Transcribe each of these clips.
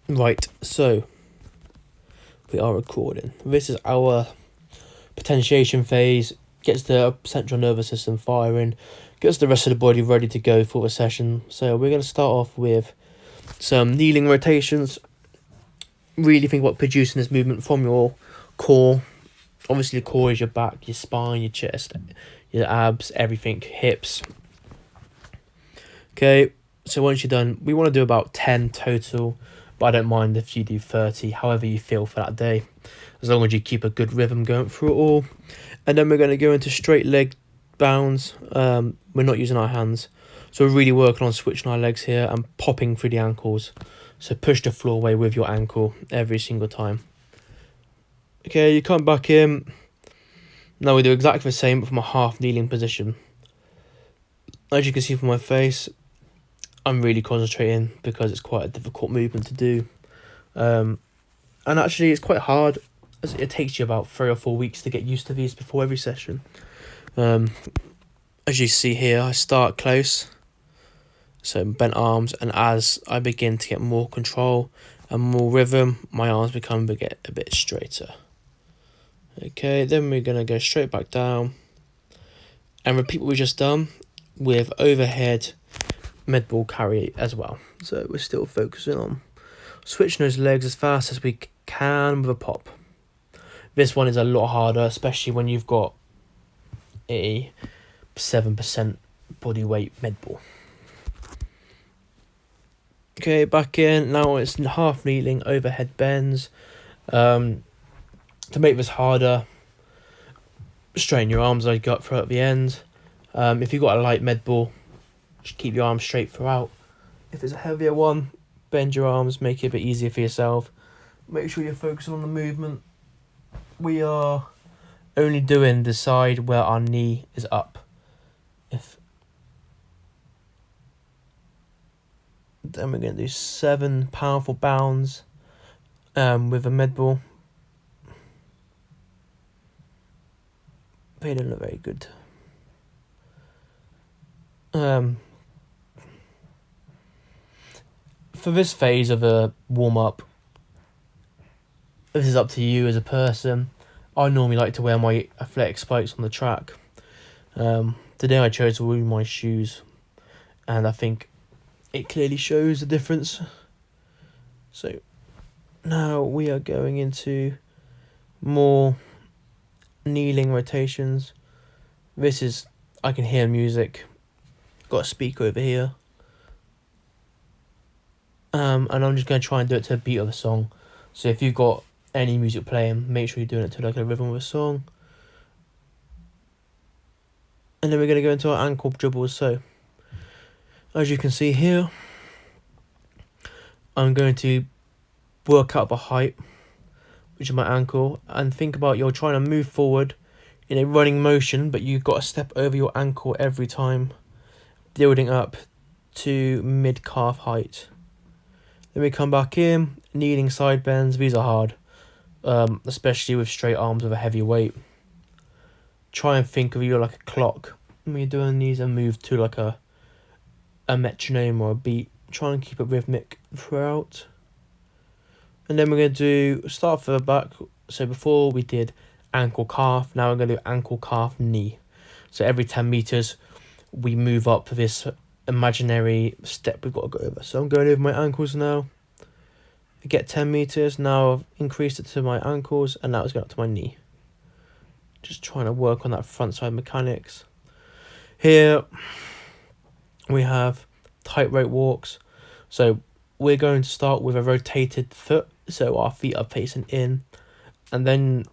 Right, so we are recording. This is our potentiation phase, gets the central nervous system firing, gets the rest of the body ready to go for the session. So we're going to start off with some kneeling rotations. Really think about producing this movement from your core. Obviously the core is your back, your spine, your chest, your abs, everything, hips. Okay, so once you're done, we want to do about 10 total, but I don't mind if you do 30, however you feel for that day, as long as you keep a good rhythm going through it all. And then we're going to go into straight leg bounds. We're not using our hands, so we're really working on switching our legs here and popping through the ankles. So push the floor away with your ankle every single time. Okay, you come back in. Now we do exactly the same, but from a half kneeling position. As you can see from my face, I'm really concentrating because it's quite a difficult movement to do. And actually it's quite hard, as it takes you about 3 or 4 weeks to get used to these before every session. As you see here, I start close, so bent arms, and as I begin to get more control and more rhythm, my arms become a bit straighter. Okay, then we're going to go straight back down and repeat what we just done with overhead med ball carry as well. So we're still focusing on switching those legs as fast as we can with a pop. This one is a lot harder, especially when you've got a 7% body weight med ball. Okay, back in. Now it's half kneeling, overhead bends. To make this harder, straighten your arms like you got throughout the end. If you've got a light med ball, just keep your arms straight throughout. If it's a heavier one, bend your arms, make it a bit easier for yourself. Make sure you're focusing on the movement. We are only doing the side where our knee is up. Then we're going to do 7 powerful bounds with a med ball. They don't look very good. For this phase of a warm-up, this is up to you as a person. I normally like to wear my athletic spikes on the track. Today I chose to wear my shoes, and I think it clearly shows the difference. So now we are going into more kneeling rotations. This is, I can hear music. Got a speaker over here. And I'm just going to try and do it to the beat of a song. So if you've got any music playing, make sure you're doing it to like a rhythm of a song. And then we're going to go into our ankle dribbles. So as you can see here, I'm going to work out the height, which is my ankle, and think about you're trying to move forward in a running motion, but you've got to step over your ankle every time, building up to mid-calf height. Then we come back in, kneeling side bends. These are hard, especially with straight arms with a heavy weight. Try and think of you like a clock when you're doing these, and move to like a metronome or a beat. Try and keep it rhythmic throughout. And then we're going to do, start further back. So before we did ankle calf, now we're going to do ankle calf knee. So every 10 meters we move up this imaginary step we've got to go over. So I'm going over my ankles now. I get 10 meters. Now I've increased it to my ankles, and now it's going up to my knee. Just trying to work on that front side mechanics. Here we have tightrope walks. So we're going to start with a rotated foot, so our feet are facing in, and then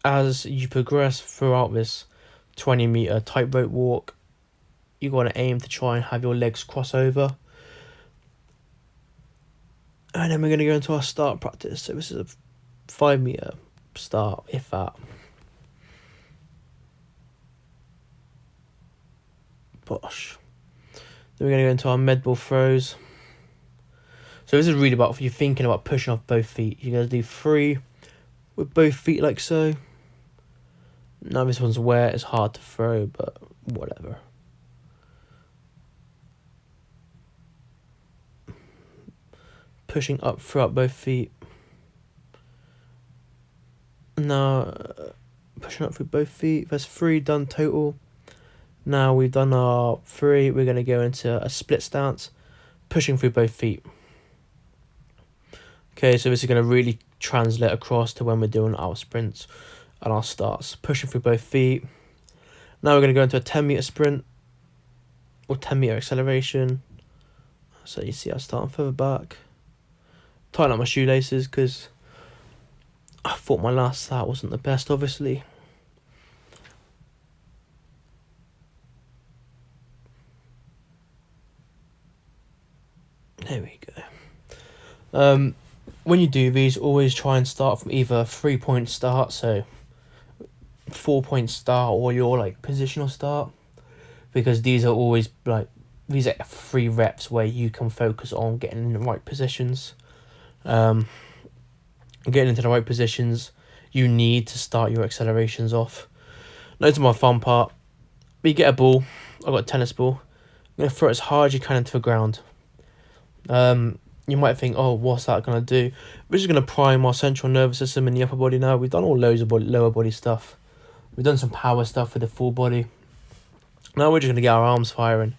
as you progress throughout this 20-meter tightrope walk, you're going to aim to try and have your legs cross over. And then we're going to go into our start practice. So this is a 5-meter start, if that. Bosh. Then we're going to go into our med ball throws. So this is really about if you're thinking about pushing off both feet. You're going to do 3 with both feet like so. Now this one's wet, it's hard to throw, but whatever. pushing up throughout both feet. Now, pushing up through both feet. That's 3 done total. Now we've done our 3, we're going to go into a split stance, pushing through both feet. Okay, so this is going to really translate across to when we're doing our sprints and our starts. Pushing through both feet. Now we're going to go into a 10-meter sprint or 10-meter acceleration. So you see I'm starting further back. Tighten up my shoelaces because I thought my last start wasn't the best, obviously. There we go. When you do these, always try and start from either a 3-point start, so 4-point start, or your like positional start, because these are always like, these are 3 reps where you can focus on getting in the right positions. Getting into the right positions, you need to start your accelerations off. Now to my fun part. You get a ball. I've got a tennis ball. I'm going to throw it as hard as you can into the ground. You might think, oh, what's that going to do? We're just going to prime our central nervous system in the upper body now. We've done all loads of lower body stuff. We've done some power stuff with the full body. Now we're just going to get our arms firing.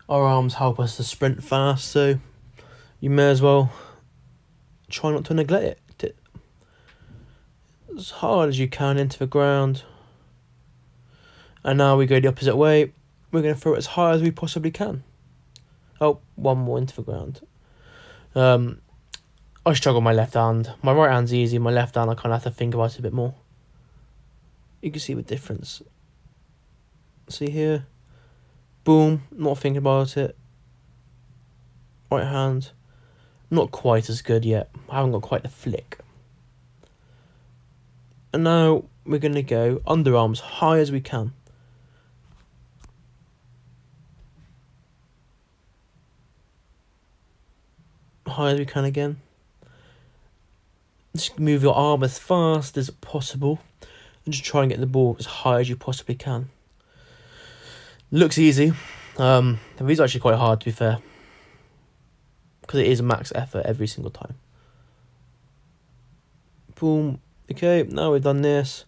Our arms help us to sprint fast, so you may as well try not to neglect it. As hard as you can into the ground. And now we go the opposite way. We're going to throw it as high as we possibly can. Oh, one more into the ground. I struggle with my left hand. My right hand's easy. My left hand, I kind of have to think about it a bit more. You can see the difference. See here? Boom. Not thinking about it. Right hand. Not quite as good yet. I haven't got quite the flick. And now we're going to go underarms high as we can. High as we can again. Just move your arm as fast as possible and just try and get the ball as high as you possibly can. Looks easy. These are actually quite hard, to be fair, because it is max effort every single time. Boom. Okay, now we've done this.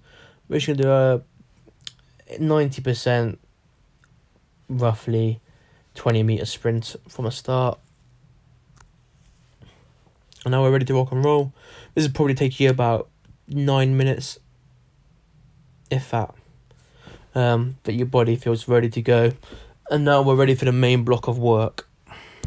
We're just going to do a 90% roughly 20-meter sprint from a start. And now we're ready to rock and roll. This will probably take you about 9 minutes, if that. But your body feels ready to go. And now we're ready for the main block of work.